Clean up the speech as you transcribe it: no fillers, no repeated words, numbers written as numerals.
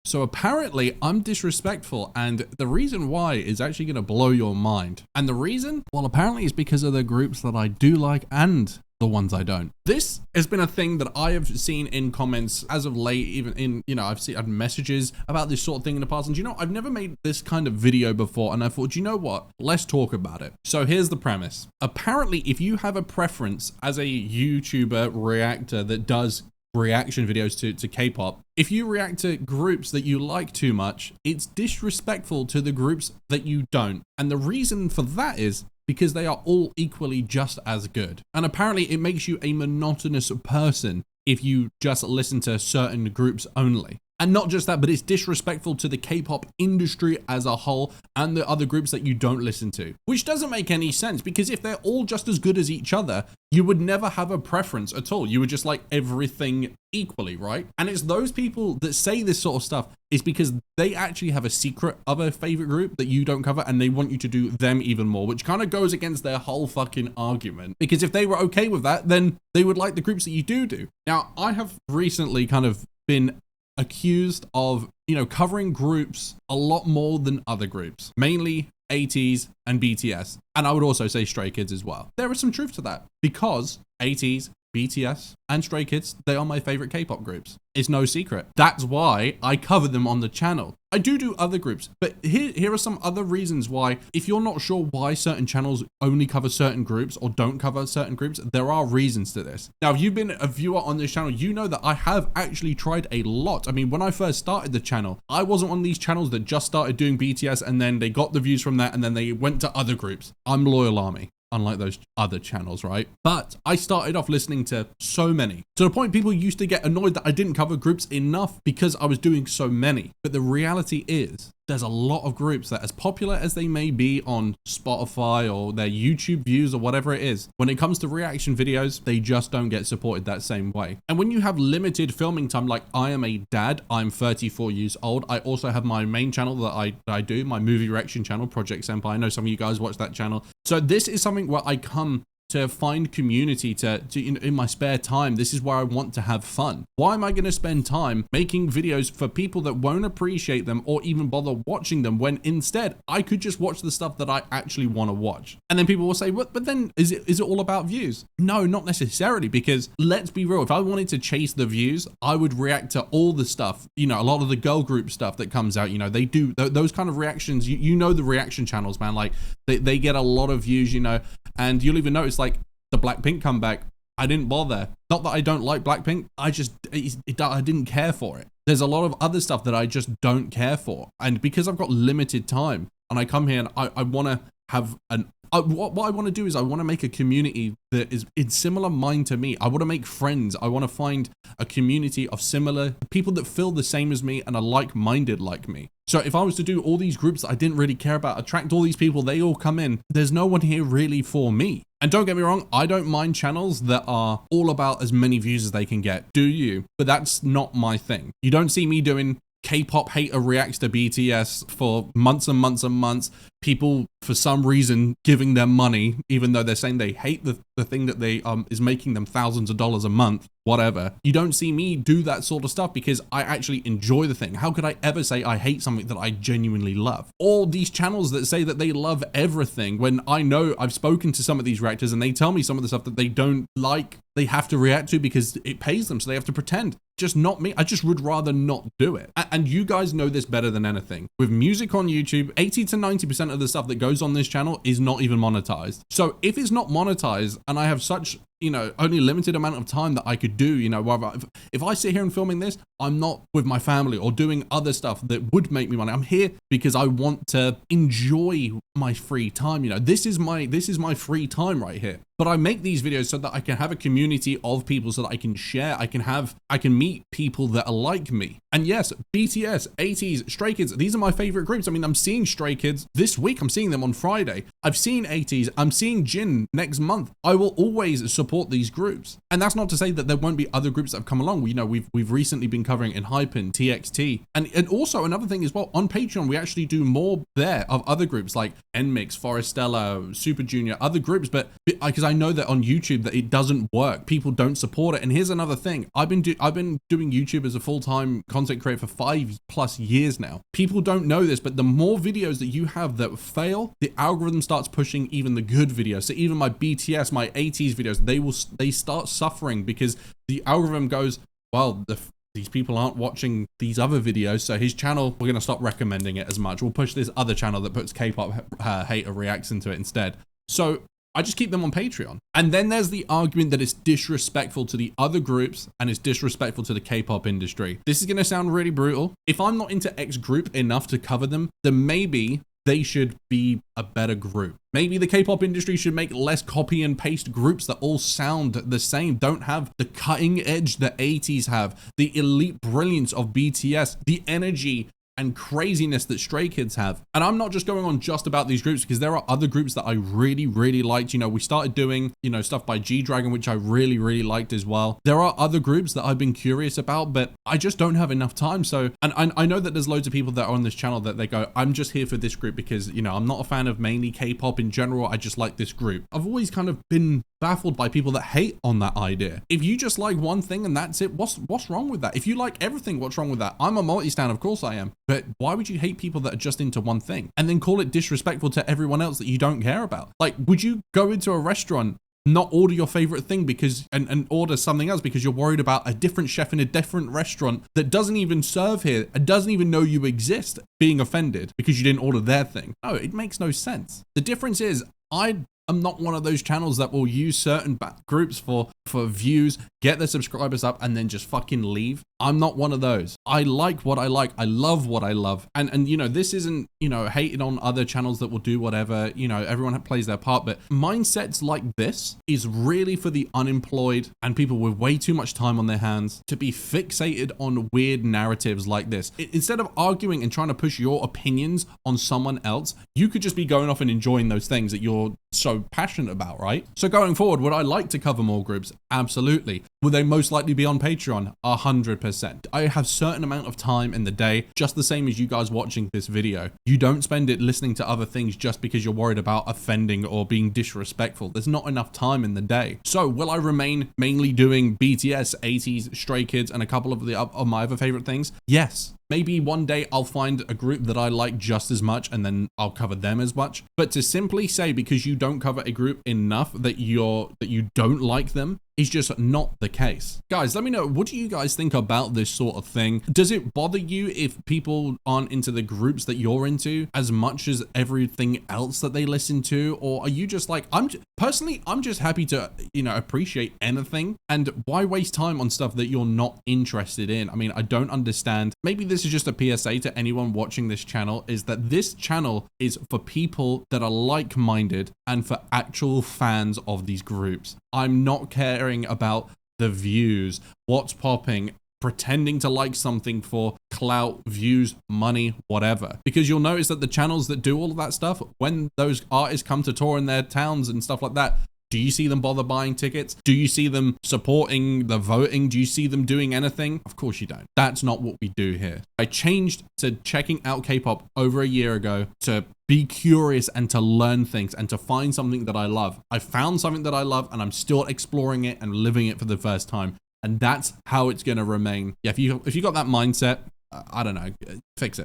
So apparently I'm disrespectful, and the reason why is actually going to blow your mind. And the reason, well, apparently it's because of the groups that I do like and the ones I don't. This has been a thing that I have seen in comments as of late, even in, I've messages about this sort of thing in the past. And I've never made this kind of video before, and I thought, you know what? Let's talk about it. So here's the premise. Apparently, if you have a preference as a YouTuber reactor that does reaction videos to K-pop, if you react to groups that you like too much, it's disrespectful to the groups that you don't. And the reason for that is because they are all equally just as good. And apparently it makes you a monotonous person if you just listen to certain groups only. And not just that, but it's disrespectful to the K-pop industry as a whole and the other groups that you don't listen to, which doesn't make any sense, because if they're all just as good as each other, you would never have a preference at all. You would just like everything equally, right? And it's those people that say this sort of stuff is because they actually have a secret of a favorite group that you don't cover, and they want you to do them even more, which kind of goes against their whole fucking argument. Because if they were okay with that, then they would like the groups that you do. Now, I have recently kind of been accused of, covering groups a lot more than other groups, mainly ATEEZ and BTS. And I would also say Stray Kids as well. There is some truth to that, because ATEEZ, BTS, and Stray Kids, they are my favorite K-pop groups. It's no secret. That's why I cover them on the channel. I do other groups, but here are some other reasons why, if you're not sure why certain channels only cover certain groups or don't cover certain groups, there are reasons to this. Now, if you've been a viewer on this channel, you know that I have actually tried a lot. I mean, when I first started the channel, I wasn't on these channels that just started doing BTS and then they got the views from that and then they went to other groups. I'm Loyal Army, unlike those other channels, right? But I started off listening to so many, to the point people used to get annoyed that I didn't cover groups enough because I was doing so many. But the reality is, there's a lot of groups that, as popular as they may be on Spotify or their YouTube views or whatever it is, when it comes to reaction videos, they just don't get supported that same way. And when you have limited filming time, like I am a dad, I'm 34 years old. I also have my main channel that I do, my movie reaction channel, Project Senpai. I know some of you guys watch that channel. So this is something where I come to find community to in my spare time. This is where I want to have fun. Why am I going to spend time making videos for people that won't appreciate them or even bother watching them, when instead I could just watch the stuff that I actually want to watch? And then people will say, but then is it all about views? No, not necessarily, because let's be real. If I wanted to chase the views, I would react to all the stuff, a lot of the girl group stuff that comes out, they do those kind of reactions. You know the reaction channels, man, like they get a lot of views, and you'll even notice like the Blackpink comeback. I didn't bother. Not that I don't like Blackpink. I didn't care for it. There's a lot of other stuff that I just don't care for. And because I've got limited time and I come here and I want to have what I want to do is I want to make a community that is in similar mind to me. I want to make friends. I want to find a community of similar people that feel the same as me and are like-minded like me. So if I was to do all these groups that I didn't really care about, attract all these people, they all come in, there's no one here really for me. And don't get me wrong, I don't mind channels that are all about as many views as they can get. Do you? But that's not my thing. You don't see me doing K-pop hater reacts to BTS for months and months and months. People, for some reason, giving them money, even though they're saying they hate the thing that they is making them thousands of dollars a month, whatever. You don't see me do that sort of stuff because I actually enjoy the thing. How could I ever say I hate something that I genuinely love? All these channels that say that they love everything, when I know I've spoken to some of these reactors and they tell me some of the stuff that they don't like, they have to react to because it pays them, so they have to pretend. Just not me. I just would rather not do it. And you guys know this better than anything. With music on YouTube, 80 to 90% of the stuff that goes on this channel is not even monetized. So if it's not monetized and I have such, only limited amount of time that I could do, if I sit here and filming this, I'm not with my family or doing other stuff that would make me money. I'm here because I want to enjoy my free time. This is my free time right here. But I make these videos so that I can have a community of people so that I can share. I can meet people that are like me. And yes, BTS, ATEEZ, Stray Kids, these are my favorite groups. I mean, I'm seeing Stray Kids this week. I'm seeing them on Friday. I've seen ATEEZ. I'm seeing Jin next month. I will always support support these groups. And that's not to say that there won't be other groups that have come along. You know, we've recently been covering Enhypen, TXT, and also another thing as well, on Patreon, we actually do more there of other groups like NMix, Forestella, Super Junior, other groups, but because I know that on YouTube that it doesn't work, people don't support it. And here's another thing, I've been doing YouTube as a full-time content creator for 5+ years now. People don't know this, but the more videos that you have that fail, the algorithm starts pushing even the good videos. So even my BTS, my 80s videos, they start suffering because the algorithm goes, well, these people aren't watching these other videos, so his channel, we're going to stop recommending it as much. We'll push this other channel that puts K-pop hater reacts into it instead. So I just keep them on Patreon. And then there's the argument that it's disrespectful to the other groups and it's disrespectful to the K-pop industry. This is going to sound really brutal. If I'm not into X group enough to cover them, then maybe they should be a better group. Maybe the K-pop industry should make less copy and paste groups that all sound the same, don't have the cutting edge that 80s have, the elite brilliance of BTS, the energy and craziness that Stray Kids have. And I'm not just going on just about these groups, because there are other groups that I really, really liked. You know, we started doing, you know, stuff by G-Dragon, which I really, really liked as well. There are other groups that I've been curious about, but I just don't have enough time. So, and I know that there's loads of people that are on this channel that they go, I'm just here for this group because, you know, I'm not a fan of mainly K-pop in general. I just like this group. I've always kind of been baffled by people that hate on that idea. If you just like one thing and that's it, what's wrong with that? If you like everything, what's wrong with that? I'm a multi-stan, of course I am. But why would you hate people that are just into one thing and then call it disrespectful to everyone else that you don't care about? Like, would you go into a restaurant, not order your favorite thing because and order something else because you're worried about a different chef in a different restaurant that doesn't even serve here and doesn't even know you exist being offended because you didn't order their thing? No, it makes no sense. The difference is I'm not one of those channels that will use certain groups for views, get their subscribers up, and then just fucking leave. I'm not one of those. I like what I like. I love what I love. And you know, this isn't, you know, hating on other channels that will do whatever, you know, everyone plays their part, but mindsets like this is really for the unemployed and people with way too much time on their hands to be fixated on weird narratives like this. Instead of arguing and trying to push your opinions on someone else, you could just be going off and enjoying those things that you're so passionate about, right? So going forward, would I like to cover more groups? Absolutely. Will they most likely be on Patreon? 100%. I have a certain amount of time in the day, just the same as you guys watching this video. You don't spend it listening to other things just because you're worried about offending or being disrespectful. There's not enough time in the day. So will I remain mainly doing BTS, 80s, Stray Kids, and a couple of my other favorite things? Yes. Maybe one day I'll find a group that I like just as much and then I'll cover them as much. But to simply say because you don't cover a group enough that you don't like them is just not the case. Guys, let me know, what do you guys think about this sort of thing? Does it bother you if people aren't into the groups that you're into as much as everything else that they listen to? Or are you just like, I'm just happy to, you know, appreciate anything, and why waste time on stuff that you're not interested in? I mean, I don't understand. Maybe this is just a PSA to anyone watching this channel, is that this channel is for people that are like-minded and for actual fans of these groups. I'm not caring about the views, what's popping, pretending to like something for clout, views, money, whatever. Because you'll notice that the channels that do all of that stuff, when those artists come to tour in their towns and stuff like that, do you see them bother buying tickets? Do you see them supporting the voting? Do you see them doing anything? Of course you don't. That's not what we do here. I changed to checking out K-pop over a year ago to be curious and to learn things and to find something that I love. I found something that I love and I'm still exploring it and living it for the first time. And that's how it's going to remain. Yeah, if you got that mindset, I don't know, fix it.